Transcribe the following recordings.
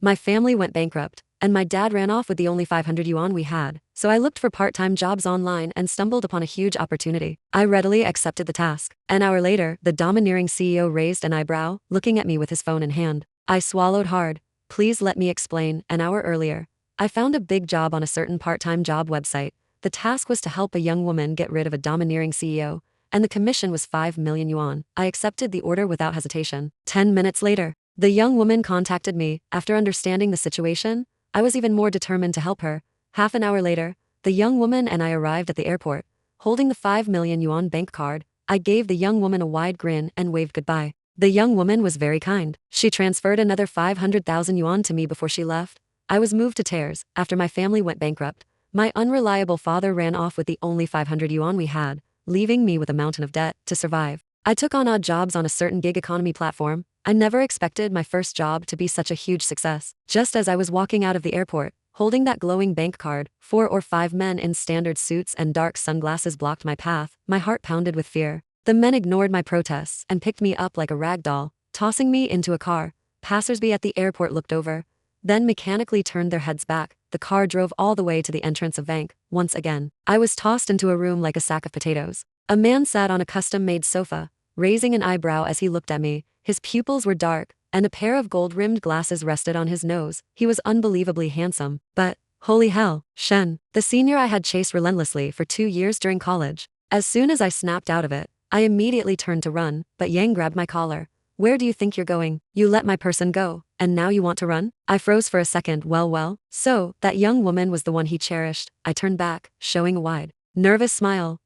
My family went bankrupt, and my dad ran off with the only 500 yuan we had, so I looked for part-time jobs online and stumbled upon a huge opportunity. I readily accepted the task. An hour later, the domineering CEO raised an eyebrow, looking at me with his phone in hand. I swallowed hard. Please let me explain. An hour earlier, I found a big job on a certain part-time job website. The task was to help a young woman get rid of a domineering CEO, and the commission was 5 million yuan. I accepted the order without hesitation. 10 minutes later, the young woman contacted me. After understanding the situation, I was even more determined to help her. Half an hour later, the young woman and I arrived at the airport. Holding the 5 million yuan bank card, I gave the young woman a wide grin and waved goodbye. The young woman was very kind. She transferred another 500,000 yuan to me before she left. I was moved to tears. After my family went bankrupt, my unreliable father ran off with the only 500 yuan we had, leaving me with a mountain of debt to survive. I took on odd jobs on a certain gig economy platform. I never expected my first job to be such a huge success. Just as I was walking out of the airport, holding that glowing bank card, 4 or 5 men in standard suits and dark sunglasses blocked my path. My heart pounded with fear. The men ignored my protests and picked me up like a rag doll, tossing me into a car. Passersby at the airport looked over, then mechanically turned their heads back. The car drove all the way to the entrance of Vank. Once again, I was tossed into a room like a sack of potatoes. A man sat on a custom-made sofa, raising an eyebrow as he looked at me. His pupils were dark, and a pair of gold-rimmed glasses rested on his nose. He was unbelievably handsome. But, holy hell, Shen, the senior I had chased relentlessly for 2 years during college. As soon as I snapped out of it, I immediately turned to run, but Yang grabbed my collar. Where do you think you're going? You let my person go, and now you want to run? I froze for a second. Well, so, that young woman was the one he cherished. I turned back, showing a wide, nervous smile.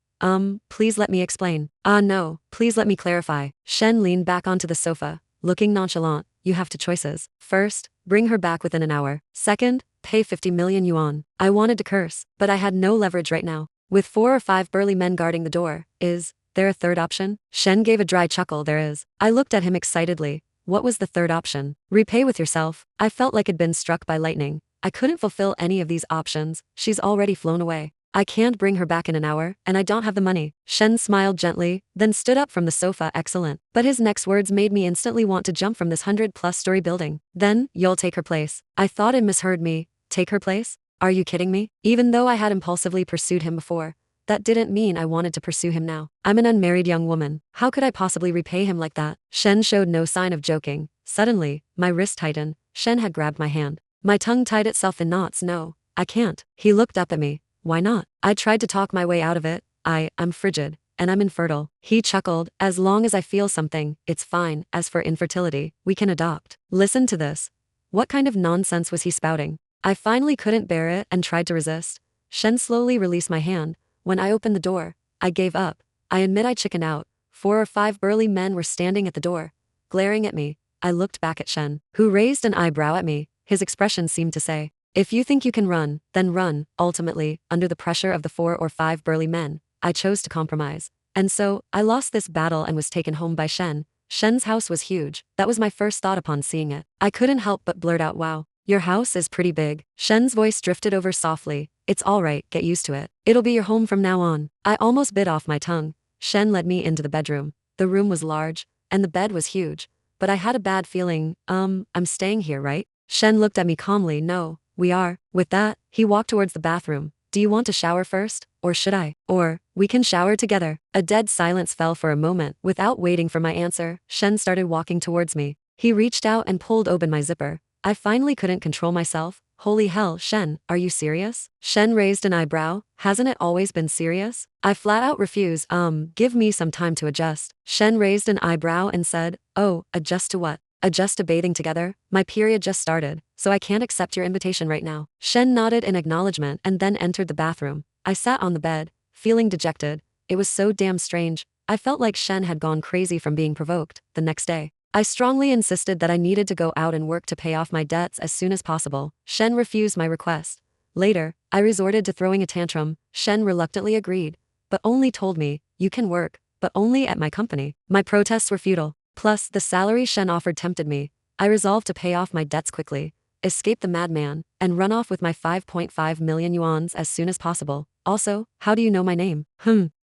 Please let me explain. No, please let me clarify. Shen leaned back onto the sofa, looking nonchalant. You have two choices. First, bring her back within an hour. Second, pay 50 million yuan. I wanted to curse, but I had no leverage right now. With 4 or 5 burly men guarding the door, is there a third option? Shen gave a dry chuckle. There is. I looked at him excitedly. What was the third option? Repay with yourself. I felt like I'd been struck by lightning. I couldn't fulfill any of these options. She's already flown away. I can't bring her back in an hour, and I don't have the money. Shen smiled gently, then stood up from the sofa. Excellent. But his next words made me instantly want to jump from this 100-plus-story building. Then, you'll take her place. I thought he misheard me. Take her place? Are you kidding me? Even though I had impulsively pursued him before, that didn't mean I wanted to pursue him now. I'm an unmarried young woman. How could I possibly repay him like that? Shen showed no sign of joking. Suddenly, my wrist tightened. Shen had grabbed my hand. My tongue tied itself in knots. No, I can't. He looked up at me. Why not? I tried to talk my way out of it. I'm frigid, and I'm infertile. He chuckled. As long as I feel something, it's fine. As for infertility, we can adopt. Listen to this. What kind of nonsense was he spouting? I finally couldn't bear it and tried to resist. Shen slowly released my hand. When I opened the door, I gave up. I admit I chickened out. 4 or 5 burly men were standing at the door, glaring at me. I looked back at Shen, who raised an eyebrow at me. His expression seemed to say, if you think you can run, then run. Ultimately, under the pressure of the 4 or 5 burly men, I chose to compromise. And so, I lost this battle and was taken home by Shen. Shen's house was huge. That was my first thought upon seeing it. I couldn't help but blurt out, wow, your house is pretty big. Shen's voice drifted over softly. It's alright, get used to it. It'll be your home from now on. I almost bit off my tongue. Shen led me into the bedroom. The room was large, and the bed was huge. But I had a bad feeling. I'm staying here, right? Shen looked at me calmly. No, we are. With that, he walked towards the bathroom. Do you want to shower first? Or should I? Or, we can shower together. A dead silence fell for a moment. Without waiting for my answer, Shen started walking towards me. He reached out and pulled open my zipper. I finally couldn't control myself. Holy hell, Shen, are you serious? Shen raised an eyebrow. Hasn't it always been serious? I flat out refuse. Give me some time to adjust. Shen raised an eyebrow and said, oh, adjust to what? Adjust to bathing together? My period just started, so I can't accept your invitation right now. Shen nodded in acknowledgement and then entered the bathroom. I sat on the bed, feeling dejected. It was so damn strange. I felt like Shen had gone crazy from being provoked. The next day, I strongly insisted that I needed to go out and work to pay off my debts as soon as possible. Shen refused my request. Later, I resorted to throwing a tantrum. Shen reluctantly agreed, but only told me, you can work, but only at my company. My protests were futile. Plus, the salary Shen offered tempted me. I resolved to pay off my debts quickly, escape the madman, and run off with my 5.5 million yuans as soon as possible. Also, how do you know my name?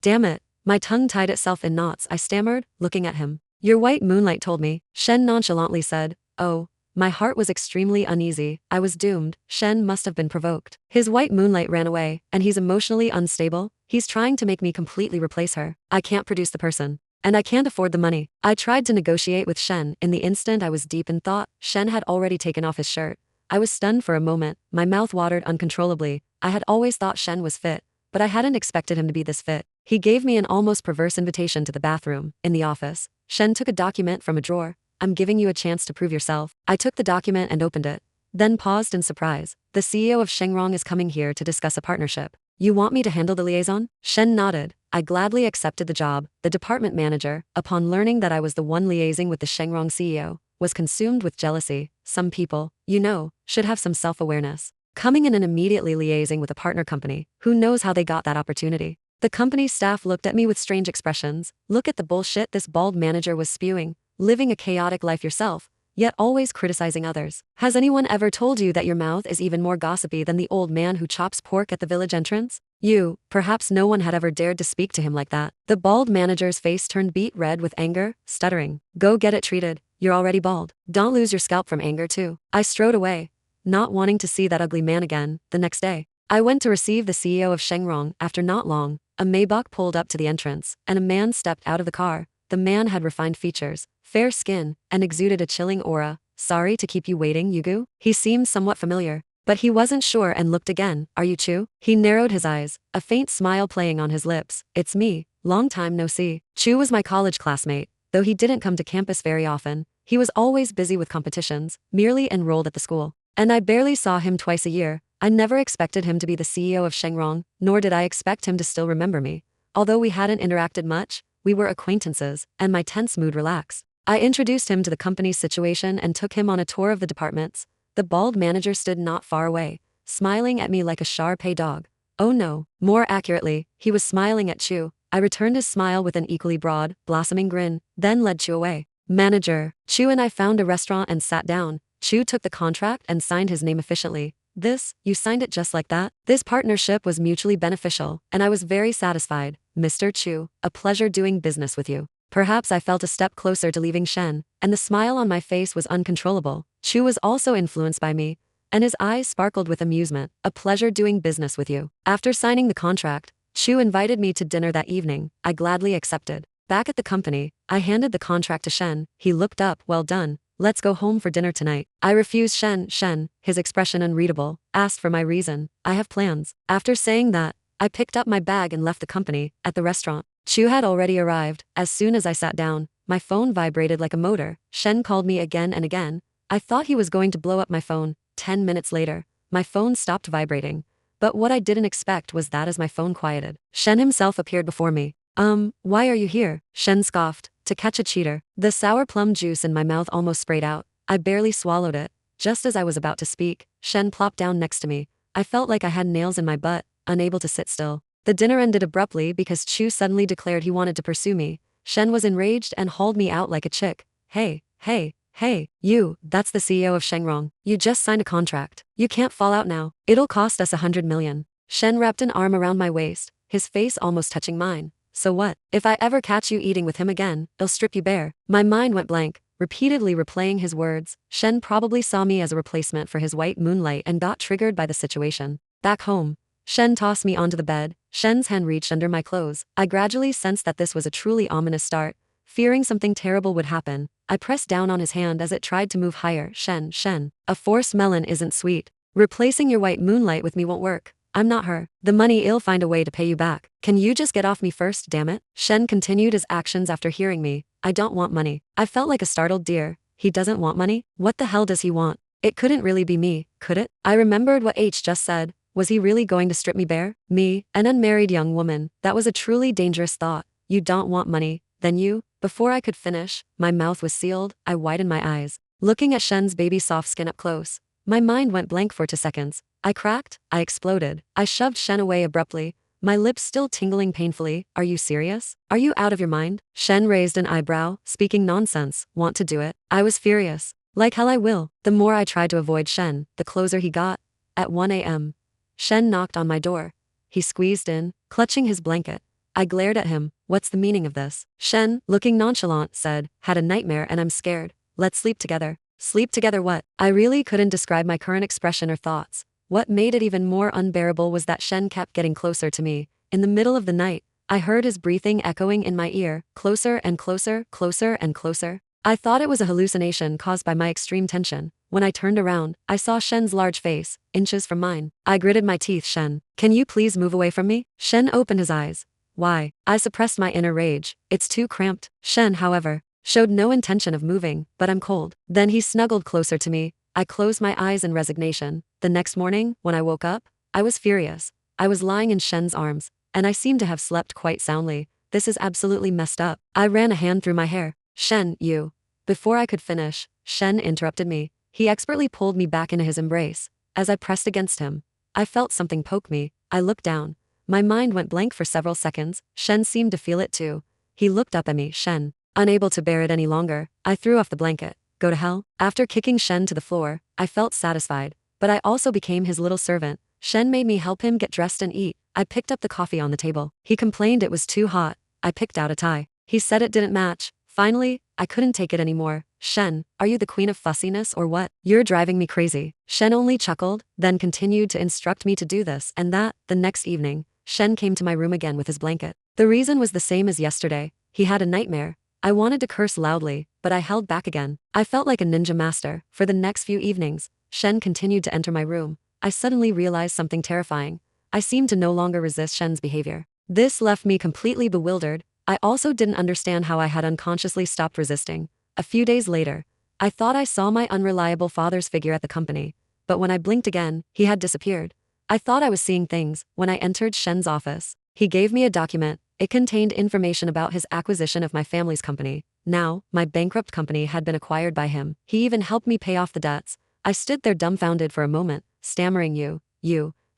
Damn it. My tongue tied itself in knots. I stammered, looking at him. Your white moonlight told me, Shen nonchalantly said. Oh, My heart was extremely uneasy. I was doomed. Shen must have been provoked. His white moonlight ran away, and he's emotionally unstable. He's trying to make me completely replace her. I can't produce the person. And I can't afford the money. I tried to negotiate with Shen. In the instant I was deep in thought, Shen had already taken off his shirt. I was stunned for a moment. My mouth watered uncontrollably. I had always thought Shen was fit, but I hadn't expected him to be this fit. He gave me an almost perverse invitation to the bathroom. In the office, Shen took a document from a drawer. I'm giving you a chance to prove yourself. I took the document and opened it, then paused in surprise. The CEO of Shengrong is coming here to discuss a partnership. You want me to handle the liaison? Shen nodded. I gladly accepted the job. The department manager, upon learning that I was the one liaising with the Shengrong CEO, was consumed with jealousy. Some people, should have some self-awareness. Coming in and immediately liaising with a partner company, who knows how they got that opportunity? The company's staff looked at me with strange expressions. Look at the bullshit this bald manager was spewing. Living a chaotic life yourself, yet always criticizing others. Has anyone ever told you that your mouth is even more gossipy than the old man who chops pork at the village entrance? Perhaps no one had ever dared to speak to him like that. The bald manager's face turned beet red with anger, stuttering. Go get it treated. You're already bald. Don't lose your scalp from anger too. I strode away, not wanting to see that ugly man again. The next day, I went to receive the CEO of Shengrong. After not long, a Maybach pulled up to the entrance, and a man stepped out of the car. The man had refined features, fair skin, and exuded a chilling aura. Sorry to keep you waiting, Yugu? He seemed somewhat familiar, but he wasn't sure and looked again. Are you Chu? He narrowed his eyes, a faint smile playing on his lips. It's me. Long time no see. Chu was my college classmate. Though he didn't come to campus very often, he was always busy with competitions, merely enrolled at the school. And I barely saw him twice a year. I never expected him to be the CEO of Shengrong, nor did I expect him to still remember me. Although we hadn't interacted much, we were acquaintances, and my tense mood relaxed. I introduced him to the company's situation and took him on a tour of the departments. The bald manager stood not far away, smiling at me like a Shar-Pei dog. Oh no, more accurately, he was smiling at Chu. I returned his smile with an equally broad, blossoming grin, then led Chu away. Manager, Chu and I found a restaurant and sat down. Chu took the contract and signed his name efficiently. You signed it just like that? This partnership was mutually beneficial, and I was very satisfied. Mr. Chu, a pleasure doing business with you. Perhaps I felt a step closer to leaving Shen, and the smile on my face was uncontrollable. Chu was also influenced by me, and his eyes sparkled with amusement. A pleasure doing business with you. After signing the contract, Chu invited me to dinner that evening. I gladly accepted. Back at the company, I handed the contract to Shen. He looked up. Well done. Let's go home for dinner tonight. I refused. Shen, his expression unreadable, asked for my reason. I have plans. After saying that, I picked up my bag and left the company. At the restaurant, Chu had already arrived. As soon as I sat down, my phone vibrated like a motor. Shen called me again and again. I thought he was going to blow up my phone. 10 minutes later, my phone stopped vibrating. But what I didn't expect was that as my phone quieted, Shen himself appeared before me. Why are you here? Shen scoffed. To catch a cheater. The sour plum juice in my mouth almost sprayed out. I barely swallowed it. Just as I was about to speak, Shen plopped down next to me. I felt like I had nails in my butt, unable to sit still. The dinner ended abruptly because Chu suddenly declared he wanted to pursue me. Shen was enraged and hauled me out like a chick. Hey, you, that's the CEO of Shengrong. You just signed a contract. You can't fall out now. It'll cost us 100 million. Shen wrapped an arm around my waist, his face almost touching mine. So what? If I ever catch you eating with him again, they'll strip you bare. My mind went blank, repeatedly replaying his words. Shen probably saw me as a replacement for his white moonlight and got triggered by the situation. Back home, Shen tossed me onto the bed. Shen's hand reached under my clothes. I gradually sensed that this was a truly ominous start. Fearing something terrible would happen, I pressed down on his hand as it tried to move higher. Shen, a forced melon isn't sweet. Replacing your white moonlight with me won't work. I'm not her. The money, I'll find a way to pay you back. Can you just get off me first, damn it? Shen continued his actions after hearing me. I don't want money. I felt like a startled deer. He doesn't want money? What the hell does he want? It couldn't really be me, could it? I remembered what H just said. Was he really going to strip me bare? Me, an unmarried young woman. That was a truly dangerous thought. You don't want money, then you? Before I could finish, my mouth was sealed. I widened my eyes, looking at Shen's baby soft skin up close. My mind went blank for 2 seconds. I cracked. I exploded. I shoved Shen away abruptly, my lips still tingling painfully. Are you serious? Are you out of your mind? Shen raised an eyebrow, speaking nonsense. Want to do it? I was furious. Like hell I will. The more I tried to avoid Shen, the closer he got. At 1 a.m., Shen knocked on my door. He squeezed in, clutching his blanket. I glared at him. What's the meaning of this? Shen, looking nonchalant, said, had a nightmare and I'm scared. Let's sleep together. Sleep together what? I really couldn't describe my current expression or thoughts. What made it even more unbearable was that Shen kept getting closer to me. In the middle of the night, I heard his breathing echoing in my ear, closer and closer, closer and closer. I thought it was a hallucination caused by my extreme tension. When I turned around, I saw Shen's large face, inches from mine. I gritted my teeth. Shen, can you please move away from me? Shen opened his eyes. Why? I suppressed my inner rage. It's too cramped. Shen, however, showed no intention of moving, but I'm cold. Then he snuggled closer to me. I closed my eyes in resignation. The next morning, when I woke up, I was furious. I was lying in Shen's arms, and I seemed to have slept quite soundly. This is absolutely messed up. I ran a hand through my hair. Shen, you. Before I could finish, Shen interrupted me. He expertly pulled me back into his embrace. As I pressed against him, I felt something poke me. I looked down. My mind went blank for several seconds. Shen seemed to feel it too. He looked up at me. Shen. Unable to bear it any longer, I threw off the blanket. Go to hell? After kicking Shen to the floor, I felt satisfied, but I also became his little servant. Shen made me help him get dressed and eat. I picked up the coffee on the table. He complained it was too hot. I picked out a tie. He said it didn't match. Finally, I couldn't take it anymore. Shen, are you the queen of fussiness or what? You're driving me crazy. Shen only chuckled, then continued to instruct me to do this and that. The next evening, Shen came to my room again with his blanket. The reason was the same as yesterday. He had a nightmare. I wanted to curse loudly, but I held back again. I felt like a ninja master. For the next few evenings, Shen continued to enter my room. I suddenly realized something terrifying. I seemed to no longer resist Shen's behavior. This left me completely bewildered. I also didn't understand how I had unconsciously stopped resisting. A few days later, I thought I saw my unreliable father's figure at the company, but when I blinked again, he had disappeared. I thought I was seeing things. When I entered Shen's office, he gave me a document. It contained information about his acquisition of my family's company. Now, my bankrupt company had been acquired by him. He even helped me pay off the debts. I stood there dumbfounded for a moment, stammering you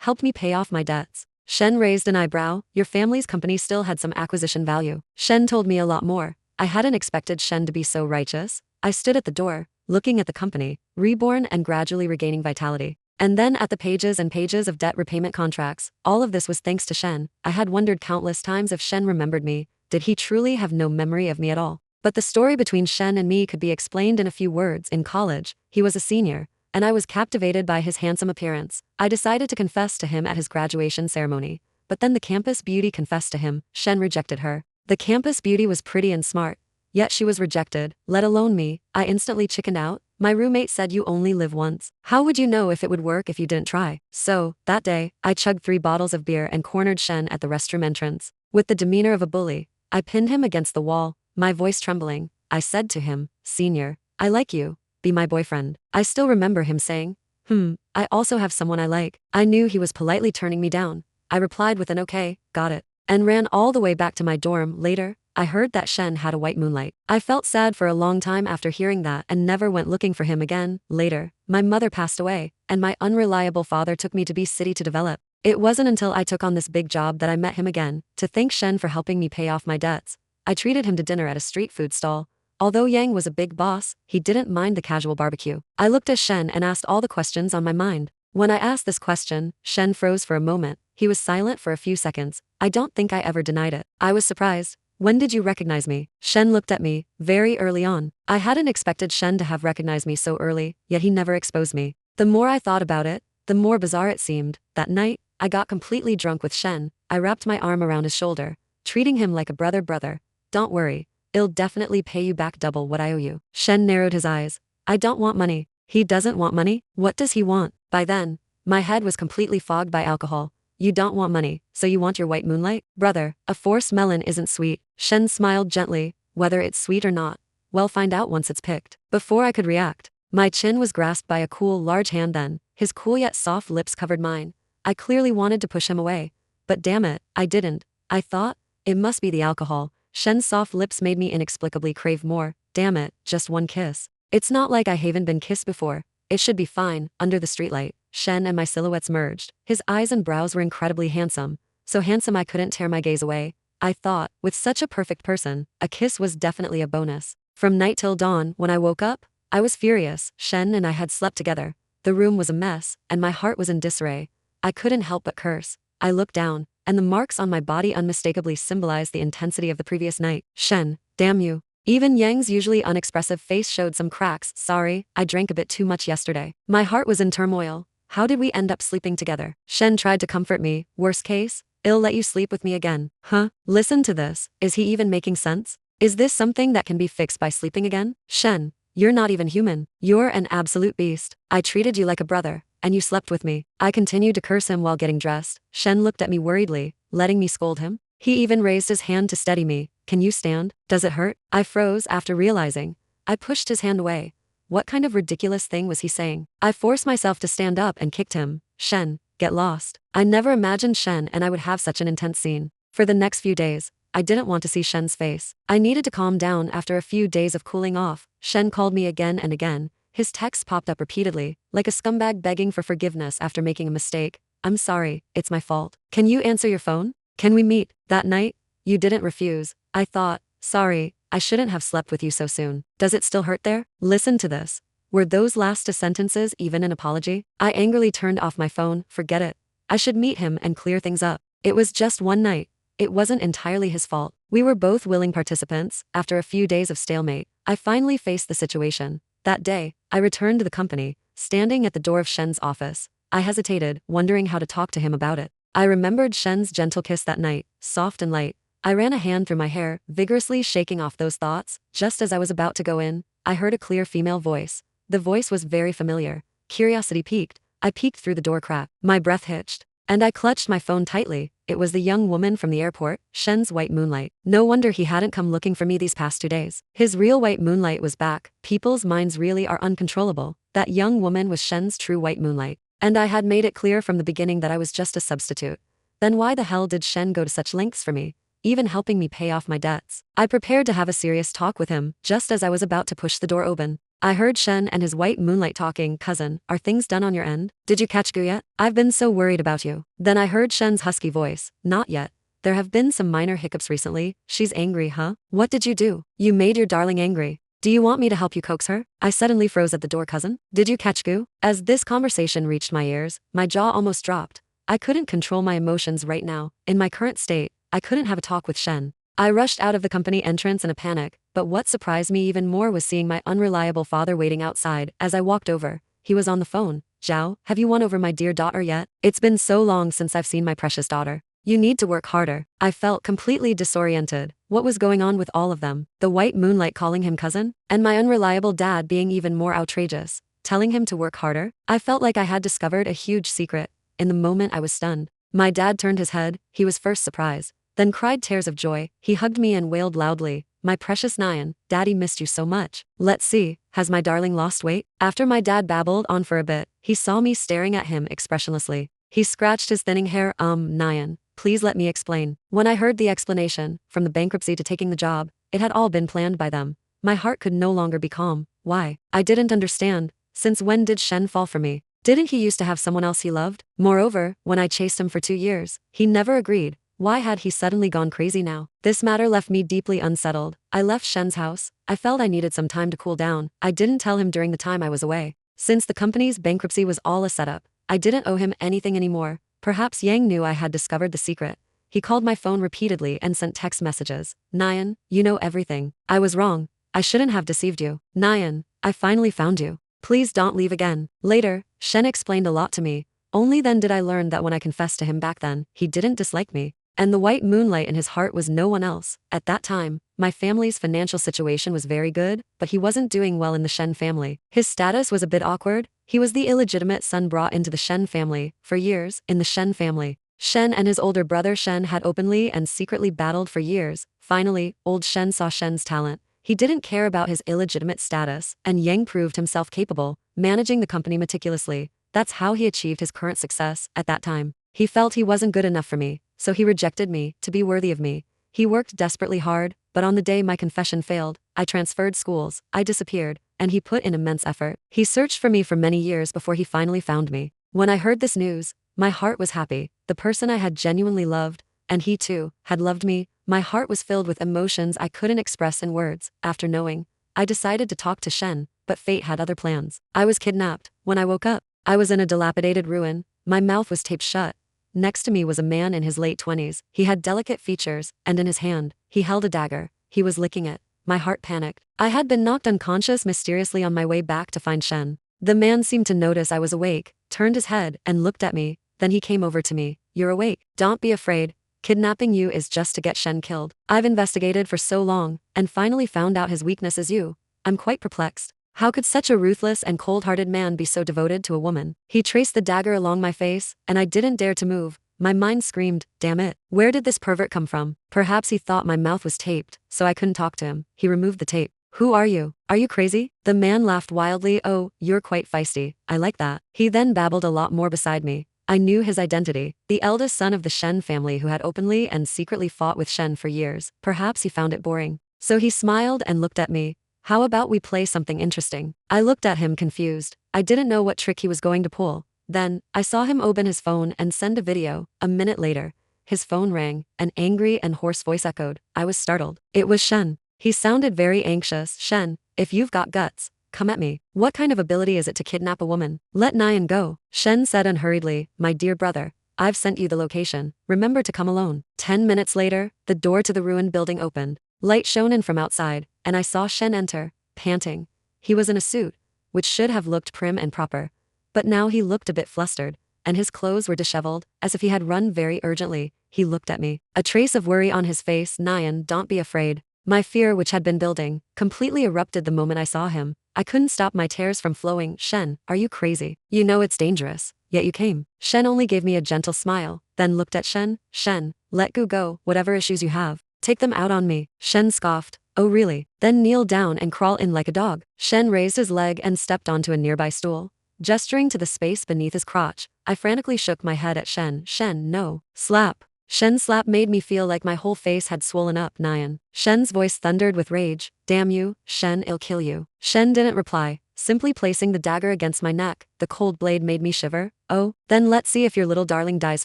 helped me pay off my debts. Shen raised an eyebrow. Your family's company still had some acquisition value. Shen told me a lot more. I hadn't expected Shen to be so righteous. I stood at the door, looking at the company, reborn and gradually regaining vitality. And then at the pages and pages of debt repayment contracts. All of this was thanks to Shen. I had wondered countless times if Shen remembered me. Did he truly have no memory of me at all? But the story between Shen and me could be explained in a few words. In college, he was a senior, and I was captivated by his handsome appearance. I decided to confess to him at his graduation ceremony. But then the campus beauty confessed to him. Shen rejected her. The campus beauty was pretty and smart, yet she was rejected, let alone me. I instantly chickened out. My roommate said you only live once. How would you know if it would work if you didn't try? So, that day, I chugged 3 bottles of beer and cornered Shen at the restroom entrance. With the demeanor of a bully, I pinned him against the wall, my voice trembling. I said to him, Senior, I like you. Be my boyfriend. I still remember him saying, I also have someone I like. I knew he was politely turning me down. I replied with an okay, got it, and ran all the way back to my dorm. Later, I heard that Shen had a white moonlight. I felt sad for a long time after hearing that and never went looking for him again. Later, my mother passed away, and my unreliable father took me to B City to develop. It wasn't until I took on this big job that I met him again. To thank Shen for helping me pay off my debts, I treated him to dinner at a street food stall. Although Yang was a big boss, he didn't mind the casual barbecue. I looked at Shen and asked all the questions on my mind. When I asked this question, Shen froze for a moment. He was silent for a few seconds. I don't think I ever denied it. I was surprised. When did you recognize me? Shen looked at me, very early on. I hadn't expected Shen to have recognized me so early, yet he never exposed me. The more I thought about it, the more bizarre it seemed. That night, I got completely drunk with Shen. I wrapped my arm around his shoulder, treating him like a brother. Don't worry. I'll definitely pay you back double what I owe you. Shen narrowed his eyes. I don't want money. He doesn't want money? What does he want? By then, my head was completely fogged by alcohol. You don't want money, so you want your white moonlight? Brother, a forced melon isn't sweet. Shen smiled gently. Whether it's sweet or not, we'll find out once it's picked. Before I could react, my chin was grasped by a cool, large hand. Then, his cool yet soft lips covered mine. I clearly wanted to push him away, but damn it, I didn't. I thought, it must be the alcohol. Shen's soft lips made me inexplicably crave more. Damn it, just one kiss. It's not like I haven't been kissed before. It should be fine. Under the streetlight, Shen and my silhouettes merged. His eyes and brows were incredibly handsome. So handsome I couldn't tear my gaze away. I thought, with such a perfect person, a kiss was definitely a bonus. From night till dawn, when I woke up, I was furious. Shen and I had slept together. The room was a mess, and my heart was in disarray. I couldn't help but curse. I looked down, and the marks on my body unmistakably symbolized the intensity of the previous night. Shen, damn you. Even Yang's usually unexpressive face showed some cracks. Sorry, I drank a bit too much yesterday. My heart was in turmoil. How did we end up sleeping together? Shen tried to comfort me. Worst case, I'll let you sleep with me again. Huh? Listen to this. Is he even making sense? Is this something that can be fixed by sleeping again? Shen, you're not even human. You're an absolute beast. I treated you like a brother, and you slept with me. I continued to curse him while getting dressed. Shen looked at me worriedly, letting me scold him. He even raised his hand to steady me. Can you stand? Does it hurt? I froze after realizing. I pushed his hand away. What kind of ridiculous thing was he saying? I forced myself to stand up and kicked him. Shen, get lost. I never imagined Shen and I would have such an intense scene. For the next few days, I didn't want to see Shen's face. I needed to calm down after a few days of cooling off. Shen called me again and again. His texts popped up repeatedly, like a scumbag begging for forgiveness after making a mistake. I'm sorry, it's my fault. Can you answer your phone? Can we meet? That night, you didn't refuse. I thought, sorry, I shouldn't have slept with you so soon. Does it still hurt there? Listen to this. Were those last two sentences even an apology? I angrily turned off my phone. Forget it. I should meet him and clear things up. It was just one night. It wasn't entirely his fault. We were both willing participants. After a few days of stalemate, I finally faced the situation. That day, I returned to the company, standing at the door of Shen's office. I hesitated, wondering how to talk to him about it. I remembered Shen's gentle kiss that night, soft and light. I ran a hand through my hair, vigorously shaking off those thoughts. Just as I was about to go in, I heard a clear female voice. The voice was very familiar. Curiosity piqued. I peeked through the door crack. My breath hitched, and I clutched my phone tightly. It was the young woman from the airport, Shen's white moonlight. No wonder he hadn't come looking for me these past 2 days. His real white moonlight was back. People's minds really are uncontrollable. That young woman was Shen's true white moonlight. And I had made it clear from the beginning that I was just a substitute. Then why the hell did Shen go to such lengths for me, even helping me pay off my debts? I prepared to have a serious talk with him. Just as I was about to push the door open, I heard Shen and his white moonlight talking. Cousin, are things done on your end? Did you catch Gu yet? I've been so worried about you. Then I heard Shen's husky voice. Not yet. There have been some minor hiccups recently. She's angry, huh? What did you do? You made your darling angry. Do you want me to help you coax her? I suddenly froze at the door. Cousin, did you catch Gu? As this conversation reached my ears, my jaw almost dropped. I couldn't control my emotions right now. In my current state, I couldn't have a talk with Shen. I rushed out of the company entrance in a panic, but what surprised me even more was seeing my unreliable father waiting outside. As I walked over, he was on the phone. Zhao, have you won over my dear daughter yet? It's been so long since I've seen my precious daughter. You need to work harder. I felt completely disoriented. What was going on with all of them? The white moonlight calling him cousin? And my unreliable dad being even more outrageous, telling him to work harder? I felt like I had discovered a huge secret. In the moment I was stunned. My dad turned his head. He was first surprised, then cried tears of joy. He hugged me and wailed loudly. My precious Nyan, Daddy missed you so much. Let's see, has my darling lost weight? After my dad babbled on for a bit, he saw me staring at him expressionlessly. He scratched his thinning hair. Nyan, please let me explain. When I heard the explanation, from the bankruptcy to taking the job, it had all been planned by them. My heart could no longer be calm. Why? I didn't understand. Since when did Shen fall for me? Didn't he used to have someone else he loved? Moreover, when I chased him for 2 years, he never agreed. Why had he suddenly gone crazy now? This matter left me deeply unsettled. I left Shen's house. I felt I needed some time to cool down. I didn't tell him during the time I was away. Since the company's bankruptcy was all a setup, I didn't owe him anything anymore. Perhaps Yang knew I had discovered the secret. He called my phone repeatedly and sent text messages. Nyan, you know everything. I was wrong. I shouldn't have deceived you. Nyan, I finally found you. Please don't leave again. Later, Shen explained a lot to me. Only then did I learn that when I confessed to him back then, he didn't dislike me. And the white moonlight in his heart was no one else. At that time, my family's financial situation was very good, but he wasn't doing well in the Shen family. His status was a bit awkward. He was the illegitimate son brought into the Shen family. For years, in the Shen family, Shen and his older brother Shen had openly and secretly battled for years. Finally, old Shen saw Shen's talent. He didn't care about his illegitimate status, and Yang proved himself capable, managing the company meticulously. That's how he achieved his current success. At that time, he felt he wasn't good enough for me, so he rejected me to be worthy of me. He worked desperately hard, but on the day my confession failed, I transferred schools, I disappeared, and he put in immense effort. He searched for me for many years before he finally found me. When I heard this news, my heart was happy. The person I had genuinely loved, and he too, had loved me. My heart was filled with emotions I couldn't express in words. After knowing, I decided to talk to Shen, but fate had other plans. I was kidnapped. When I woke up, I was in a dilapidated ruin. My mouth was taped shut. Next to me was a man in his late 20s. He had delicate features, and in his hand, he held a dagger. He was licking it. My heart panicked. I had been knocked unconscious mysteriously on my way back to find Shen. The man seemed to notice I was awake, turned his head, and looked at me. Then he came over to me. You're awake. Don't be afraid. Kidnapping you is just to get Shen killed. I've investigated for so long, and finally found out his weakness is you. I'm quite perplexed. How could such a ruthless and cold-hearted man be so devoted to a woman? He traced the dagger along my face, and I didn't dare to move. My mind screamed, damn it. Where did this pervert come from? Perhaps he thought my mouth was taped, so I couldn't talk to him. He removed the tape. Who are you? Are you crazy? The man laughed wildly. Oh, you're quite feisty. I like that. He then babbled a lot more beside me. I knew his identity, the eldest son of the Shen family who had openly and secretly fought with Shen for years. Perhaps he found it boring. So he smiled and looked at me. How about we play something interesting? I looked at him confused. I didn't know what trick he was going to pull. Then, I saw him open his phone and send a video. A minute later, his phone rang. An angry and hoarse voice echoed. I was startled. It was Shen. He sounded very anxious. Shen, if you've got guts, come at me. What kind of ability is it to kidnap a woman? Let Nyan go. Shen said unhurriedly, my dear brother, I've sent you the location. Remember to come alone. 10 minutes later, the door to the ruined building opened. Light shone in from outside, and I saw Shen enter, panting. He was in a suit, which should have looked prim and proper. But now he looked a bit flustered, and his clothes were disheveled, as if he had run very urgently. He looked at me. A trace of worry on his face. Nyan, don't be afraid. My fear, which had been building, completely erupted the moment I saw him. I couldn't stop my tears from flowing. Shen, are you crazy? You know it's dangerous, yet you came. Shen only gave me a gentle smile, then looked at Shen. Shen, let go, whatever issues you have. Take them out on me. Shen scoffed. Oh really? Then kneel down and crawl in like a dog. Shen raised his leg and stepped onto a nearby stool, gesturing to the space beneath his crotch. I frantically shook my head at Shen. Shen, no. Slap. Shen's slap made me feel like my whole face had swollen up. Nyan. Shen's voice thundered with rage. Damn you, Shen, I'll kill you. Shen didn't reply, simply placing the dagger against my neck. The cold blade made me shiver. Oh, then let's see if your little darling dies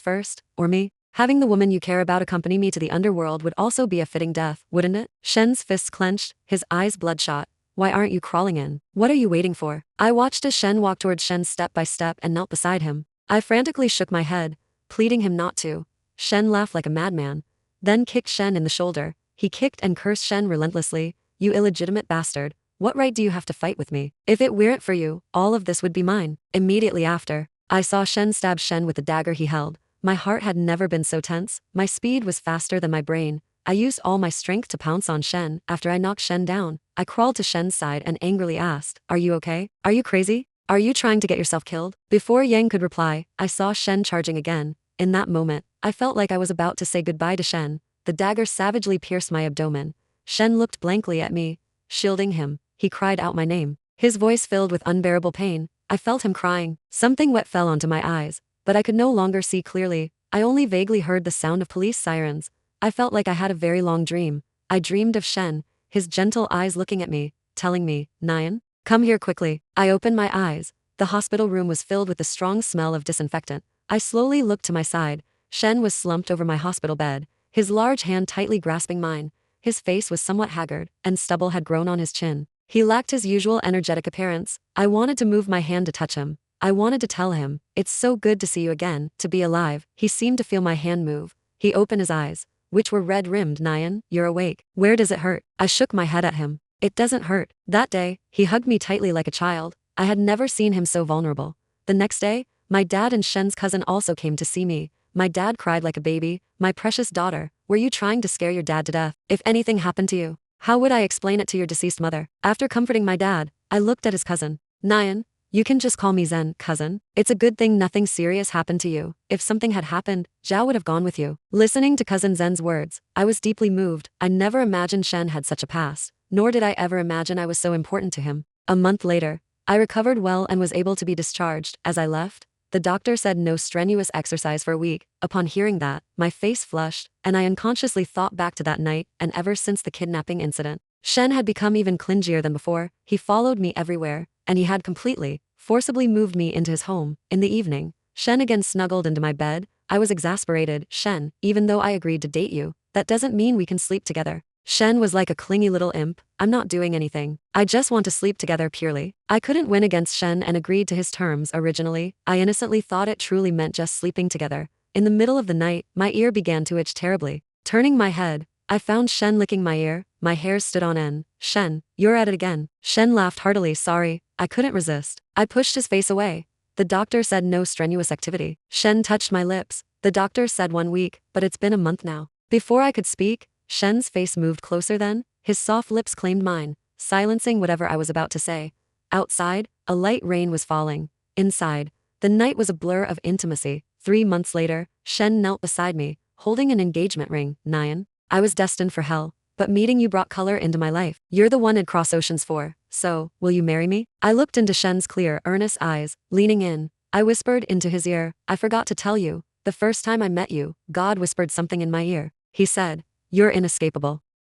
first, or me. Having the woman you care about accompany me to the underworld would also be a fitting death, wouldn't it? Shen's fists clenched, his eyes bloodshot. Why aren't you crawling in? What are you waiting for? I watched as Shen walked towards Shen step by step and knelt beside him. I frantically shook my head, pleading him not to. Shen laughed like a madman, then kicked Shen in the shoulder. He kicked and cursed Shen relentlessly. You illegitimate bastard. What right do you have to fight with me? If it weren't for you, all of this would be mine. Immediately after, I saw Shen stab Shen with the dagger he held. My heart had never been so tense. My speed was faster than my brain. I used all my strength to pounce on Shen. After I knocked Shen down, I crawled to Shen's side and angrily asked, are you okay? Are you crazy? Are you trying to get yourself killed? Before Yang could reply, I saw Shen charging again. In that moment, I felt like I was about to say goodbye to Shen. The dagger savagely pierced my abdomen. Shen looked blankly at me. Shielding him, he cried out my name. His voice filled with unbearable pain. I felt him crying. Something wet fell onto my eyes, but I could no longer see clearly. I only vaguely heard the sound of police sirens. I felt like I had a very long dream. I dreamed of Shen, his gentle eyes looking at me, telling me, Nyan, come here quickly. I opened my eyes. The hospital room was filled with the strong smell of disinfectant. I slowly looked to my side. Shen was slumped over my hospital bed, his large hand tightly grasping mine. His face was somewhat haggard, and stubble had grown on his chin. He lacked his usual energetic appearance. I wanted to move my hand to touch him. I wanted to tell him, it's so good to see you again, to be alive. He seemed to feel my hand move. He opened his eyes, which were red-rimmed. Nyan, you're awake. Where does it hurt? I shook my head at him. It doesn't hurt. That day, he hugged me tightly like a child. I had never seen him so vulnerable. The next day, my dad and Shen's cousin also came to see me. My dad cried like a baby. My precious daughter, were you trying to scare your dad to death? If anything happened to you, how would I explain it to your deceased mother? After comforting my dad, I looked at his cousin. Nyan, you can just call me Zen, cousin. It's a good thing nothing serious happened to you. If something had happened, Zhao would have gone with you. Listening to cousin Zen's words, I was deeply moved. I never imagined Shen had such a past, nor did I ever imagine I was so important to him. A month later, I recovered well and was able to be discharged. As I left, the doctor said no strenuous exercise for a week. Upon hearing that, my face flushed, and I unconsciously thought back to that night and ever since the kidnapping incident. Shen had become even clingier than before. He followed me everywhere, and he had completely, forcibly moved me into his home. In the evening, Shen again snuggled into my bed. I was exasperated. Shen, even though I agreed to date you, that doesn't mean we can sleep together. Shen was like a clingy little imp. I'm not doing anything. I just want to sleep together purely. I couldn't win against Shen and agreed to his terms originally. I innocently thought it truly meant just sleeping together. In the middle of the night, my ear began to itch terribly. Turning my head, I found Shen licking my ear, my hair stood on end. Shen, you're at it again. Shen laughed heartily. Sorry, I couldn't resist. I pushed his face away. The doctor said no strenuous activity. Shen touched my lips. The doctor said 1 week, but it's been a month now. Before I could speak, Shen's face moved closer then, his soft lips claimed mine, silencing whatever I was about to say. Outside, a light rain was falling. Inside, the night was a blur of intimacy. 3 months later, Shen knelt beside me, holding an engagement ring. Nyan, I was destined for hell, but meeting you brought color into my life. You're the one I'd cross oceans for, so, will you marry me? I looked into Shen's clear, earnest eyes, leaning in. I whispered into his ear, I forgot to tell you, the first time I met you, God whispered something in my ear. He said, you're inescapable.